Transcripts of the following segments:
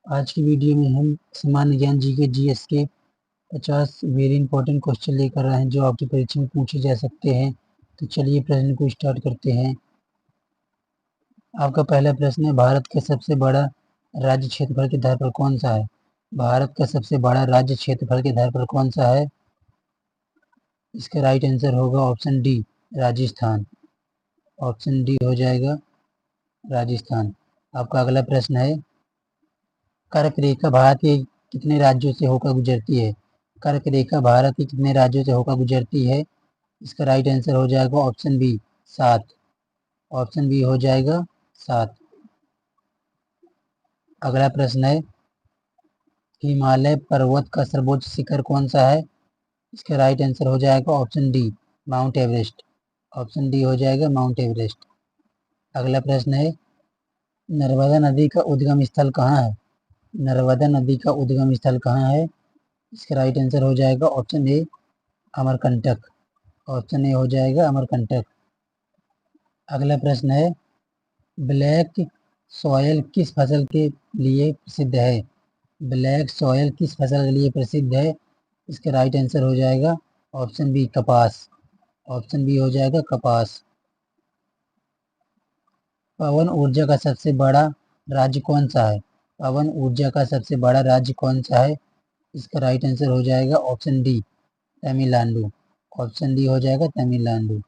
आज की वीडियो में हम सामान्य ज्ञान जीके जीएस के 50 वेरी इंपॉर्टेंट क्वेश्चन लेकर आए हैं जो आपकी परीक्षा में पूछे जा सकते हैं। तो चलिए प्रश्न को स्टार्ट करते हैं। आपका पहला प्रश्न है, भारत का सबसे बड़ा राज्य क्षेत्रफल के आधार पर कौन सा है? भारत का सबसे बड़ा राज्य क्षेत्रफल के आधार पर कौन सा है? इसका राइट आंसर होगा option D, Rajasthan. Option D हो जाएगा राजस्थान। आपका अगला प्रश्न है, कर्क रेखा भारत के कितने राज्यों से होकर गुजरती है? कर्क रेखा भारत के कितने राज्यों से होकर गुजरती है? इसका राइट आंसर हो जाएगा ऑप्शन बी, 7। ऑप्शन बी हो जाएगा 7। अगला प्रश्न है, हिमालय पर्वत का सर्वोच्च शिखर कौन सा है? इसका राइट आंसर हो जाएगा option D, mount Everest. Option D हो जाएगा माउंट एवरेस्ट। अगला प्रश्न है, नर्मदा नदी का उद्गम स्थल कहाँ है? नर्मदा नदी का उद्गम स्थल कहाँ है? इसका राइट आंसर हो जाएगा option A, Amarkantak. Option A हो जाएगा अमरकंटक। अगला प्रश्न है, ब्लैक सॉयल किस फसल के लिए प्रसिद्ध है? ब्लैक सॉयल किस फसल के लिए प्रसिद्ध है? इसका राइट आंसर हो जाएगा ऑप्शन बी, कपास। ऑप्शन बी हो जाएगा कपास। पवन ऊर्जा का सबसे बड़ा राज्य कौन सा है? पवन ऊर्जा का सबसे बड़ा राज्य कौन सा है? इसका राइट आंसर हो जाएगा option D, Tamil Nadu. Option D हो जाएगा तमिलनाडु।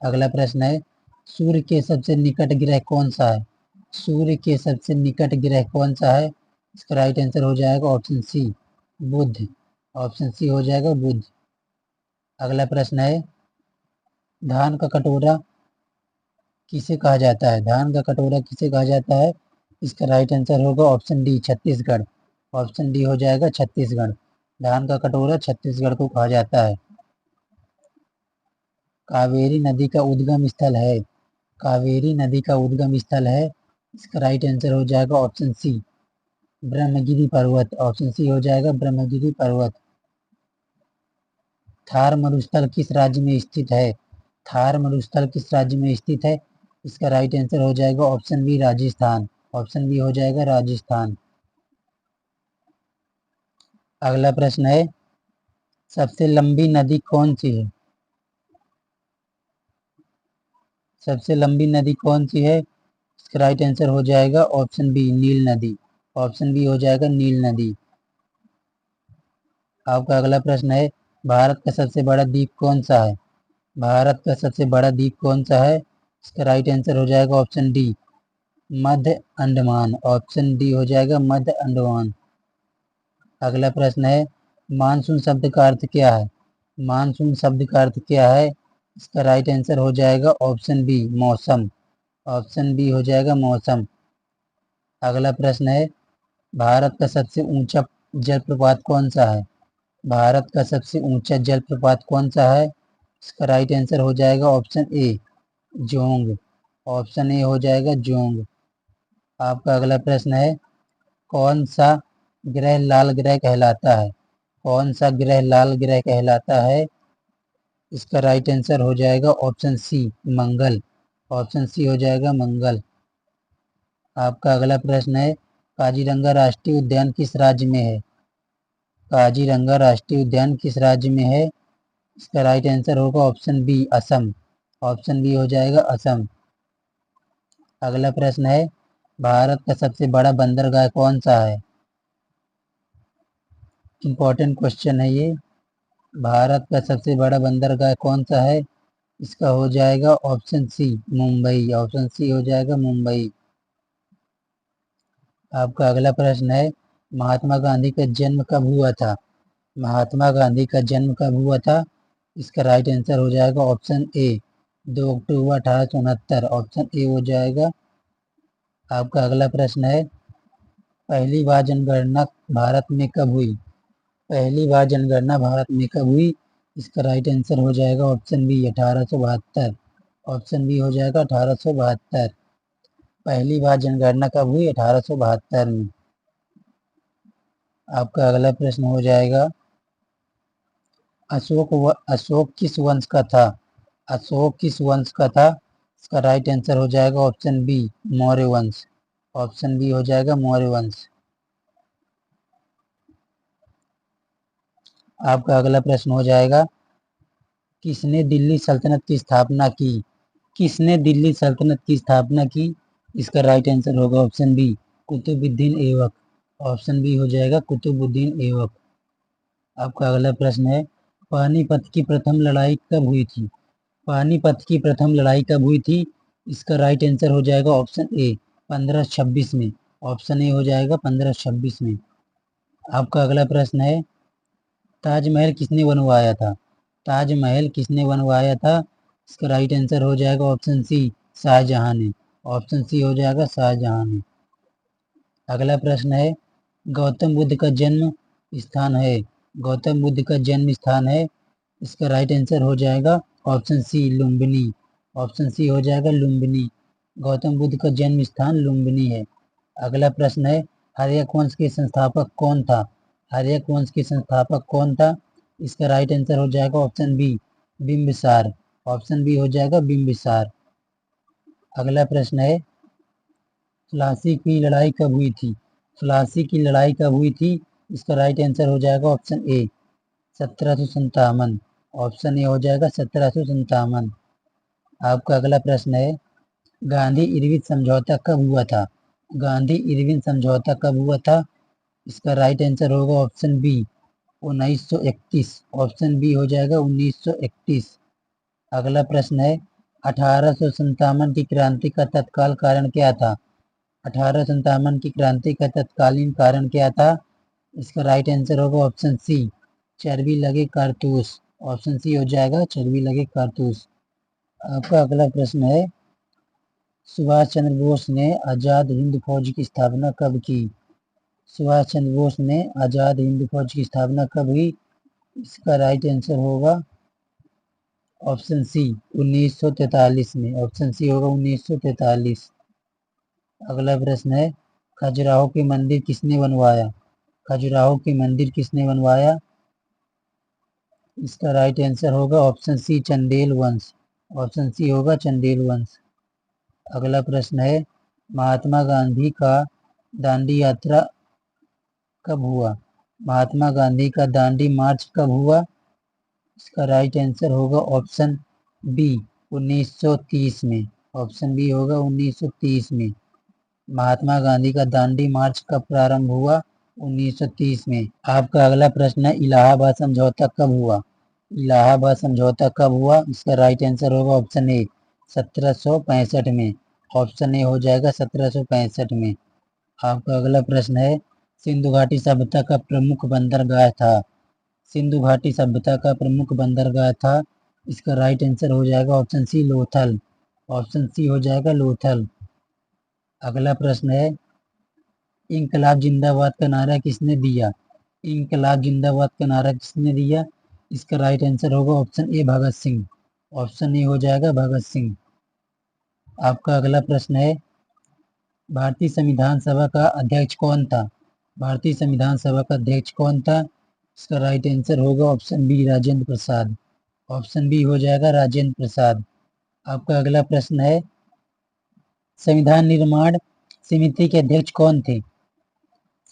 अगला प्रश्न है, सूर्य के सबसे निकट ग्रह कौन सा है? सूर्य के सबसे निकट ग्रह कौन सा है? इसका राइट आंसर हो जाएगा ऑप्शन सी, बुध। ऑप्शन सी हो जाएगा बुध। अगला प्रश्न है, धान का कटोरा किसे कहा जाता है? धान का कटोरा किसे कहा जाता है? इसका राइट आंसर होगा option D, Chhattisgarh. Option D हो जाएगा छत्तीसगढ़। धान का कटोरा छत्तीसगढ़ को कहा जाता है। कावेरी नदी का उद्गम स्थल है? कावेरी नदी का उद्गम स्थल है? इसका राइट आंसर हो जाएगा ऑप्शन सी, ब्रह्मगिरी पर्वत। ऑप्शन सी हो जाएगा ब्रह्मगिरी पर्वत। थार मरुस्थल किस राज्य में स्थित है? थार मरुस्थल किस राज्य में स्थित है? इसका राइट आंसर हो जाएगा option B, Rajasthan. Option B हो जाएगा राजस्थान। अगला प्रश्न है, सबसे लंबी नदी कौन सी है? सबसे लंबी नदी कौन सी है? इसका राइट आंसर हो जाएगा ऑप्शन बी, नील नदी। ऑप्शन बी हो जाएगा नील नदी। आपका अगला प्रश्न है, भारत का सबसे बड़ा द्वीप कौन सा है? भारत का सबसे बड़ा द्वीप कौन सा है? इसका राइट आंसर हो जाएगा ऑप्शन डी, मध्य अंडमान। ऑप्शन डी हो जाएगा मध्य अंडमान। अगला प्रश्न है, मानसून शब्द का अर्थ क्या है? मानसून शब्द का अर्थ क्या है? इसका राइट आंसर हो जाएगा ऑप्शन बी, मौसम। ऑप्शन बी हो जाएगा मौसम। अगला प्रश्न है, भारत का सबसे ऊंचा जलप्रपात कौन सा है? भारत का सबसे ऊंचा जलप्रपात कौन सा है? इसका राइट आंसर हो जाएगा option A, Jong. Option A हो जाएगा जोंग। आपका अगला प्रश्न है, कौन सा ग्रह लाल ग्रह कहलाता है? कौन सा ग्रह लाल ग्रह कहलाता है? इसका राइट आंसर हो जाएगा ऑप्शन सी, मंगल। ऑप्शन सी हो जाएगा मंगल। आपका अगला प्रश्न है, काजीरंगा राष्ट्रीय उद्यान किस राज्य में है? काजीरंगा राष्ट्रीय उद्यान किस राज्य में है? इसका राइट आंसर होगा option B, Assam. Option B हो जाएगा असम। अगला प्रश्न है, भारत का सबसे बड़ा बंदरगाह कौन सा है? इंपॉर्टेंट क्वेश्चन है ये। भारत का सबसे बड़ा बंदरगाह कौन सा है? इसका हो जाएगा option C, Mumbai. Option C हो जाएगा मुंबई। आपका अगला प्रश्न है, महात्मा गांधी का जन्म कब हुआ था? महात्मा गांधी का जन्म कब हुआ था? इसका राइट आंसर हो जाएगा option A, 2 October 1869। Option A हो जाएगा। आपका अगला प्रश्न है, पहली बार जनगणना भारत में कब हुई? पहली बार जनगणना भारत में कब हुई? इसका राइट आंसर हो जाएगा ऑप्शन बी, 1872। ऑप्शन बी हो जाएगा 1872। पहली बार जनगणना कब हुई? 1872 में। आपका अगला प्रश्न हो जाएगा, अशोक किस वंश का था? अशोक किस वंश का था? इसका राइट आंसर हो जाएगा ऑप्शन बी, मौर्य वंश। ऑप्शन बी हो जाएगा मौर्य वंश। आपका अगला प्रश्न हो जाएगा, किसने दिल्ली सल्तनत की स्थापना की? किसने दिल्ली सल्तनत की स्थापना की? इसका राइट आंसर होगा option B, Qutubuddin Aibak. Option B हो जाएगा कुतुबुद्दीन ऐबक। आपका अगला प्रश्न है, पानीपत की प्रथम लड़ाई कब हुई थी? पानीपत की प्रथम लड़ाई कब हुई थी? इसका राइट आंसर हो जाएगा ऑप्शन ए, 1526 में। ऑप्शन ए हो जाएगा 1526 में। आपका अगला प्रश्न है, ताजमहल किसने बनवाया था? ताजमहल किसने बनवाया था? इसका राइट आंसर हो जाएगा ऑप्शन सी, शाहजहां ने। ऑप्शन सी हो जाएगा शाहजहां ने। अगला प्रश्न है, गौतम बुद्ध का जन्म स्थान है, गौतम बुद्ध का जन्म स्थान है, इसका राइट आंसर हो जाएगा option C, Lumbini. Option C हो जाएगा लुम्बिनी। गौतम बुद्ध का जन्म स्थान लुम्बिनी है। अगला प्रश्न है, हर्यक वंश के संस्थापक कौन था? हर्यक वंश के संस्थापक कौन था? इसका राइट आंसर हो जाएगा option B, Bimbisara. Option B हो जाएगा बिंबिसार। अगला प्रश्न है, प्लासी की लड़ाई कब हुई थी? प्लासी की लड़ाई कब हुई थी? इसका राइट आंसर हो जाएगा ऑप्शन ए, 1757। ऑप्शन ए हो जाएगा 1757। आपका अगला प्रश्न है, गांधी इरविन समझौता कब हुआ था? गांधी इरविन समझौता कब हुआ था? इसका राइट आंसर होगा ऑप्शन बी, 1931। ऑप्शन बी हो जाएगा 1931। अगला प्रश्न है, 1857 की क्रांति का तत्काल कारण क्या था? 1857 की क्रांति का तत्कालीन कारण क्या था? इसका राइट आंसर होगा ऑप्शन सी, चर्बी लगे कारतूस। ऑप्शन सी हो जाएगा चर्बी लगे कारतूस। आपका अगला प्रश्न है, सुभाष चंद्र बोस ने आजाद हिंद फौज की स्थापना कब की? सुभाष चंद्र बोस ने आजाद हिंद फौज की स्थापना कब हुई? इसका राइट आंसर होगा ऑप्शन सी, 1943 में। ऑप्शन सी होगा 1943। अगला प्रश्न है, खजुराहो के मंदिर किसने बनवाया? खजुराहो के मंदिर किसने बनवाया? इसका राइट आंसर होगा ऑप्शन सी, चंदेल वंश। ऑप्शन सी होगा चंदेल वंश। अगला प्रश्न है, महात्मा गांधी का दांडी यात्रा कब हुआ? महात्मा गांधी का दांडी मार्च कब हुआ? इसका राइट आंसर होगा ऑप्शन बी, 1930 में। ऑप्शन बी होगा 1930 में। महात्मा गांधी का दांडी मार्च कब प्रारंभ हुआ? 1930 में। आपका अगला प्रश्न है, इलाहाबाद समझौता कब हुआ? इलाहाबाद समझौता कब हुआ? इसका राइट आंसर होगा ऑप्शन ए, 1765 में। ऑप्शन ए हो जाएगा 1765 में। आपका अगला प्रश्न है, सिंधु घाटी सभ्यता का प्रमुख बंदरगाह था? सिंधु घाटी सभ्यता का प्रमुख बंदरगाह था, इसका राइट आंसर हो जाएगा option C, Lothal. Option C हो जाएगा लोथल। अगला प्रश्न है, इंकलाब जिंदाबाद का नारा किसने दिया? इंकलाब जिंदाबाद का नारा किसने दिया? इसका राइट आंसर होगा option A, Bhagat Singh. Option A हो जाएगा भगत सिंह। आपका अगला प्रश्न है, भारतीय संविधान सभा का अध्यक्ष कौन था? भारतीय संविधान सभा का अध्यक्ष कौन था? इसका राइट आंसर होगा option B, Rajendra Prasad. Option B हो जाएगा राजेंद्र प्रसाद। आपका अगला प्रश्न है, संविधान निर्माण समिति के अध्यक्ष कौन थे?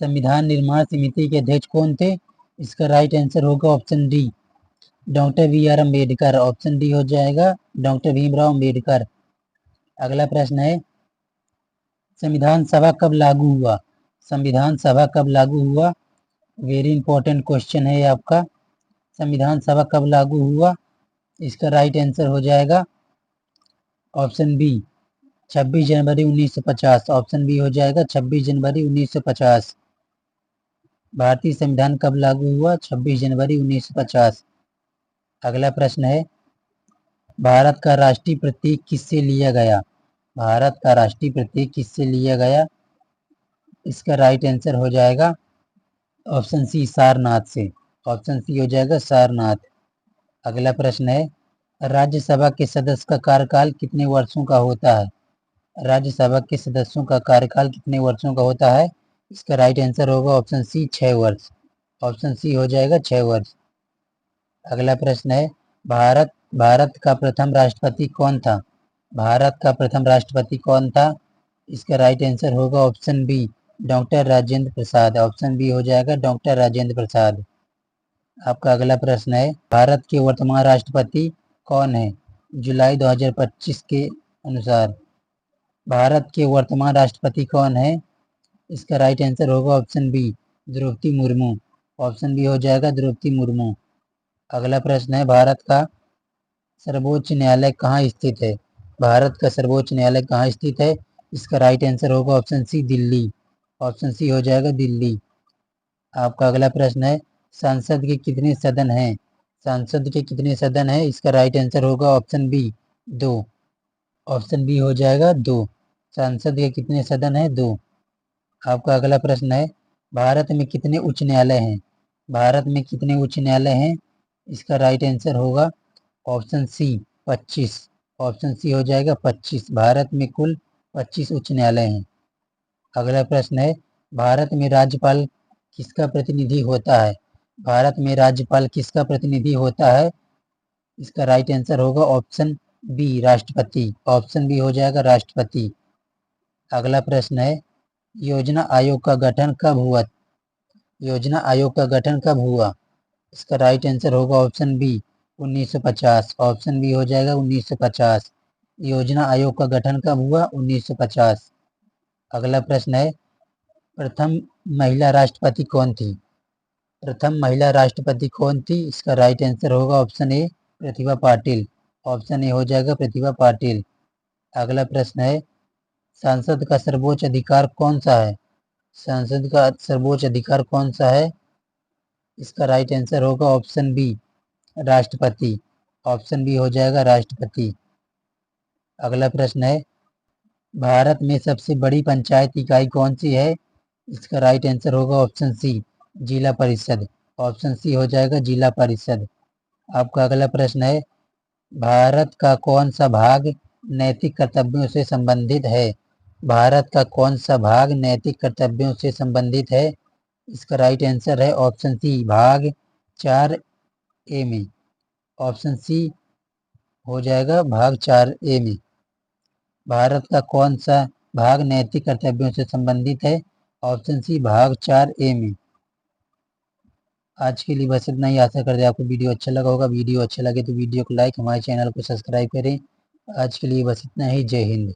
संविधान निर्माण समिति के अध्यक्ष कौन थे? इसका राइट आंसर होगा option D, doctor B R Ambedkar. Option D हो जाएगा डॉक्टर भीमराव अम्बेडकर। अगला प्रश्न है, संविधान सभा कब लागू हुआ? संविधान सभा कब लागू हुआ? वेरी इंपॉर्टेंट क्वेश्चन है आपका। संविधान सभा कब लागू हुआ? इसका राइट आंसर हो जाएगा ऑप्शन बी, 26 जनवरी 1950। ऑप्शन बी हो जाएगा 26 जनवरी 1950। भारतीय संविधान कब लागू हुआ? 26 जनवरी 1950। अगला प्रश्न है, भारत का राष्ट्रीय प्रतीक किससे लिया गया? भारत का राष्ट्रीय प्रतीक किससे लिया गया? इसका राइट आंसर हो जाएगा ऑप्शन सी, सारनाथ से। ऑप्शन सी हो जाएगा सारनाथ। अगला प्रश्न है, राज्यसभा के सदस्य का कार्यकाल कितने वर्षों का होता है? राज्यसभा के सदस्यों का कार्यकाल कितने वर्षों का होता है? इसका राइट आंसर होगा ऑप्शन सी, 6 वर्ष। ऑप्शन सी हो जाएगा 6 वर्ष। अगला प्रश्न है, भारत भारत का प्रथम राष्ट्रपति कौन था? भारत का प्रथम राष्ट्रपति कौन था? इसका राइट आंसर होगा option B, doctor Rajendra Prasad. Option B हो जाएगा डॉक्टर राजेंद्र प्रसाद। आपका अगला प्रश्न है, भारत के वर्तमान राष्ट्रपति कौन है? जुलाई 2025 के अनुसार भारत के वर्तमान राष्ट्रपति कौन है? इसका राइट आंसर होगा option B, Draupadi Murmu. Option B हो जाएगा द्रौपदी मुर्मू। अगला प्रश्न है, भारत का सर्वोच्च न्यायालय कहाँ स्थित है? भारत का सर्वोच्च न्यायालय कहाँ स्थित है? इसका राइट आंसर होगा option C, Delhi. Option C हो जाएगा दिल्ली। आपका अगला प्रश्न है, संसद के कितने सदन हैं? संसद के कितने सदन हैं? इसका राइट आंसर होगा ऑप्शन बी, 2। ऑप्शन बी हो जाएगा 2। संसद के कितने सदन हैं? 2। आपका अगला प्रश्न है, भारत में कितने उच्च न्यायालय हैं? भारत में कितने उच्च न्यायालय हैं? इसका राइट आंसर होगा ऑप्शन सी, 25। ऑप्शन सी हो जाएगा 25। भारत में कुल 25 उच्च न्यायालय हैं। अगला प्रश्न है, भारत में राज्यपाल किसका प्रतिनिधि होता है? भारत में राज्यपाल किसका प्रतिनिधि होता है? इसका राइट आंसर होगा ऑप्शन बी, राष्ट्रपति। ऑप्शन बी हो जाएगा राष्ट्रपति। अगला प्रश्न है, योजना आयोग का गठन कब हुआ? योजना आयोग का गठन कब हुआ? इसका राइट आंसर होगा ऑप्शन बी, 1950। ऑप्शन बी हो जाएगा 1950। योजना आयोग का गठन कब हुआ? 1950। अगला प्रश्न है, प्रथम महिला राष्ट्रपति कौन थी? प्रथम महिला राष्ट्रपति कौन थी? इसका राइट आंसर होगा option A, Pratibha Patil. Option A हो जाएगा प्रतिभा पाटिल। अगला प्रश्न है, संसद का सर्वोच्च अधिकार कौन सा है? संसद का सर्वोच्च अधिकार कौन सा है? इसका राइट आंसर होगा ऑप्शन बी, राष्ट्रपति। ऑप्शन बी हो जाएगा राष्ट्रपति। अगला प्रश्न है, भारत में सबसे बड़ी पंचायत इकाई कौन सी है? इसका राइट आंसर होगा ऑप्शन सी, जिला परिषद। ऑप्शन सी हो जाएगा जिला परिषद। आपका अगला प्रश्न है, भारत का कौन सा भाग नैतिक कर्तव्यों से संबंधित है? भारत का कौन सा भाग नैतिक कर्तव्यों से संबंधित है? इसका राइट आंसर है ऑप्शन सी, भाग 4 ए में। ऑप्शन सी हो जाएगा भाग 4 ए में। भारत का कौन सा भाग नैतिक कर्तव्यों से संबंधित है? ऑप्शन सी, भाग 4 ए में। आज के लिए बस इतना ही। आशा करते हैं आपको वीडियो अच्छा लगा होगा। वीडियो अच्छा लगे तो वीडियो को लाइक, हमारे चैनल को सब्सक्राइब करें। आज के लिए बस इतना ही। जय हिंद।